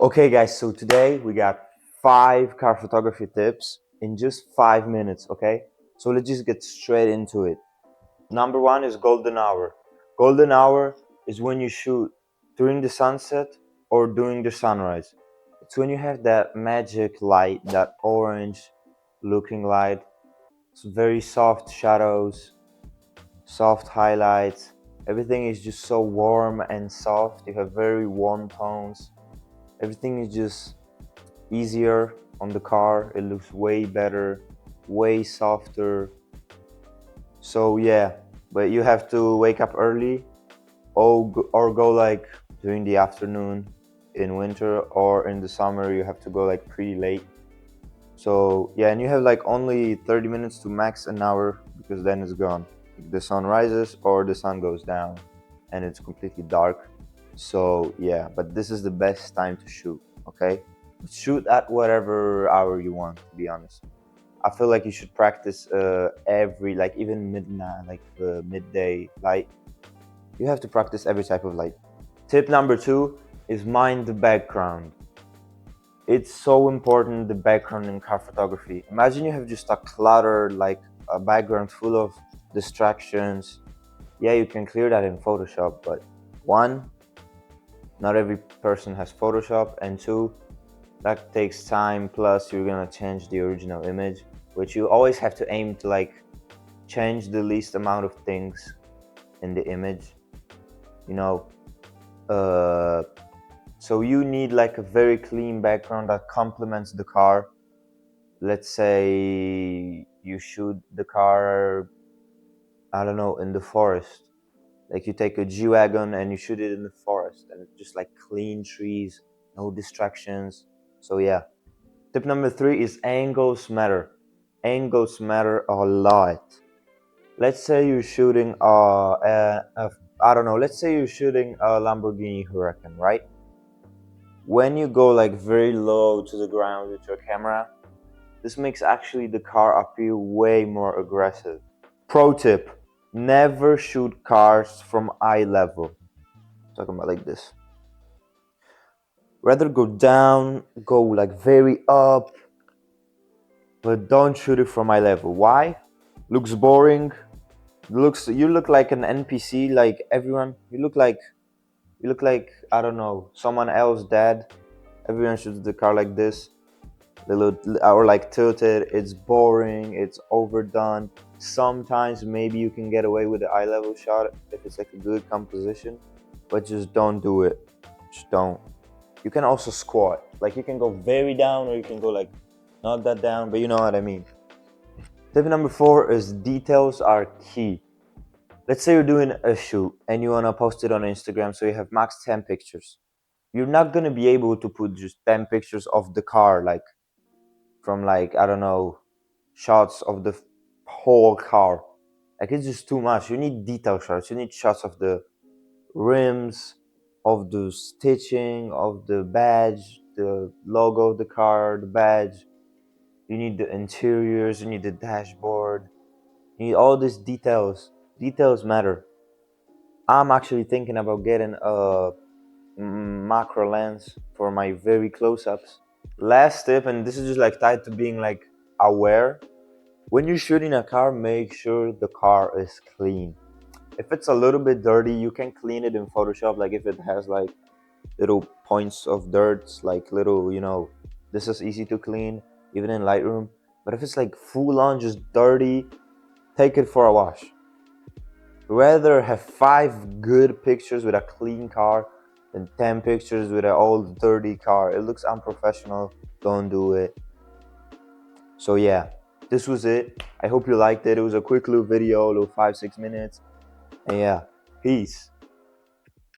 Okay guys, so today we got 5 car photography tips in just 5 minutes, okay? So let's just get straight into it. Number one is golden hour. Golden hour is when you shoot during the sunset or during the sunrise. It's when you have that magic light, that orange looking light. It's very soft shadows, soft highlights. Everything is just so warm and soft. You have very warm tones. Everything is just easier on the car. It looks way better, way softer. So yeah, but you have to wake up early or go like during the afternoon in winter, or in the summer you have to go like pretty late. So yeah, and you have like only 30 minutes to max an hour, because then it's gone. The sun rises or the sun goes down and it's completely dark. So yeah, but this is the best time to shoot, okay? Shoot at whatever hour you want, to be honest. I feel like you should practice every, like even midnight, like midday light. You have to practice every type of light. Tip number 2 is mind the background. It's so important, the background in car photography. Imagine you have just a clutter, like a background full of distractions. Yeah, you can clear that in Photoshop, but one, not every person has Photoshop, and two, that takes time, plus you're gonna change the original image, which you always have to aim to like change the least amount of things in the image, you know. uh so you need like a very clean background that complements the car. Let's say you shoot the car, I don't know, in the forest. Like you take a G-Wagon and you shoot it in the forest, and it's just like clean trees, no distractions. So yeah. Tip number 3 is angles matter. Angles matter a lot. Let's say you're shooting I don't know, let's say you're shooting a Lamborghini Huracan, right? When you go like very low to the ground with your camera, this makes actually the car appear way more aggressive. Pro tip, never shoot cars from eye level. Talking about like this. Rather go down, go like very up, but don't shoot it from eye level. Why? Looks boring. You look like an NPC, like everyone. You look like I don't know, someone else dead. Everyone shoots the car like this. They look or like tilted. It's boring. It's overdone. Sometimes maybe you can get away with the eye level shot if it's like a good composition, but just don't do it. Just don't. You can also squat. Like you can go very down, or you can go like not that down, but you know what I mean. Tip number 4 is details are key. Let's say you're doing a shoot and you want to post it on Instagram, so you have max 10 pictures. You're not going to be able to put just 10 pictures of the car, like from like, I don't know, shots of the whole car. Like it's just too much. You need detail shots. You need shots of the rims, of the stitching, of the badge, the logo of the car, the badge. You need the interiors, you need the dashboard. You need all these details. Details matter. I'm actually thinking about getting a macro lens for my very close-ups. Last tip, and this is just like tied to being like aware. When you're shooting a car, make sure the car is clean. If it's a little bit dirty, you can clean it in Photoshop. Like if it has like little points of dirt, like little, this is easy to clean, even in Lightroom. But if it's like full on just dirty, take it for a wash. Rather have 5 good pictures with a clean car than 10 pictures with an old dirty car. It looks unprofessional. Don't do it. So yeah, this was it. I hope you liked it. It was a quick little video, little 5-6 minutes. And yeah, peace.